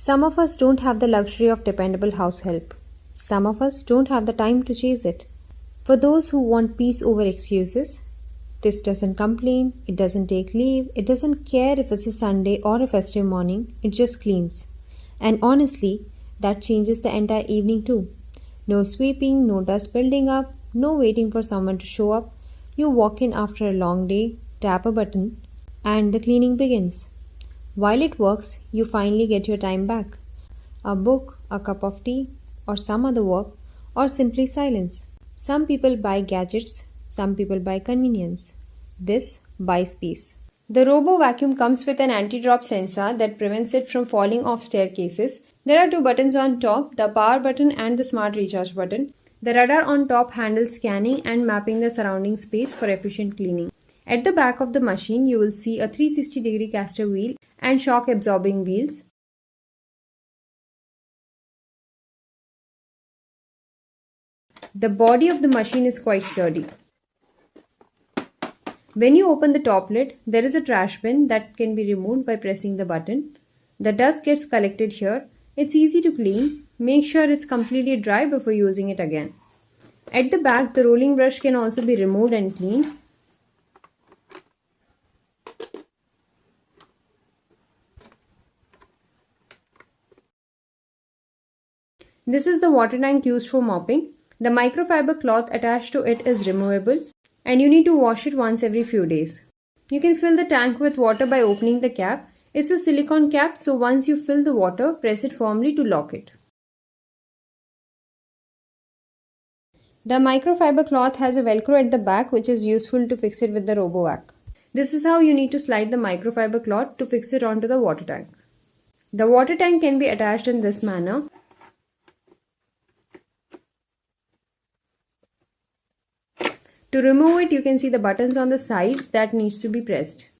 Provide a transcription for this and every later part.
Some of us don't have the luxury of dependable house help. Some of us don't have the time to chase it. For those who want peace over excuses, this doesn't complain, it doesn't take leave, it doesn't care if it's a Sunday or a festive morning, it just cleans. And honestly, that changes the entire evening too. No sweeping, no dust building up, no waiting for someone to show up. You walk in after a long day, tap a button, and the cleaning begins. While it works, you finally get your time back. A book, a cup of tea, or some other work, or simply silence. Some people buy gadgets, some people buy convenience. This buys peace. The Robo Vacuum comes with an anti-drop sensor that prevents it from falling off staircases. There are two buttons on top, the power button and the smart recharge button. The radar on top handles scanning and mapping the surrounding space for efficient cleaning. At the back of the machine, you will see a 360-degree caster wheel and shock-absorbing wheels. The body of the machine is quite sturdy. When you open the top lid, there is a trash bin that can be removed by pressing the button. The dust gets collected here. It's easy to clean. Make sure it's completely dry before using it again. At the back, the rolling brush can also be removed and cleaned. This is the water tank used for mopping. The microfiber cloth attached to it is removable and you need to wash it once every few days. You can fill the tank with water by opening the cap. It's a silicone cap, so once you fill the water, press it firmly to lock it. The microfiber cloth has a velcro at the back which is useful to fix it with the RoboVac. This is how you need to slide the microfiber cloth to fix it onto the water tank. The water tank can be attached in this manner. To remove it, you can see the buttons on the sides that needs to be pressed.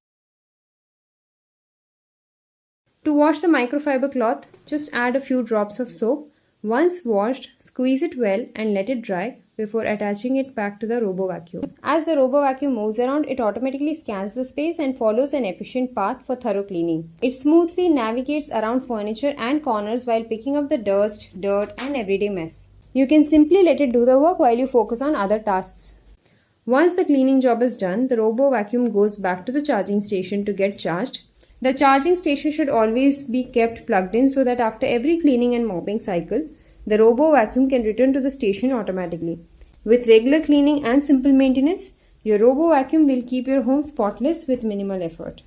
To wash the microfiber cloth, just add a few drops of soap. Once washed, squeeze it well and let it dry before attaching it back to the RoboVacuum. As the RoboVacuum moves around, it automatically scans the space and follows an efficient path for thorough cleaning. It smoothly navigates around furniture and corners while picking up the dust, dirt and everyday mess. You can simply let it do the work while you focus on other tasks. Once the cleaning job is done, the RoboVacuum goes back to the charging station to get charged. The charging station should always be kept plugged in so that after every cleaning and mopping cycle, the RoboVacuum can return to the station automatically. With regular cleaning and simple maintenance, your RoboVacuum will keep your home spotless with minimal effort.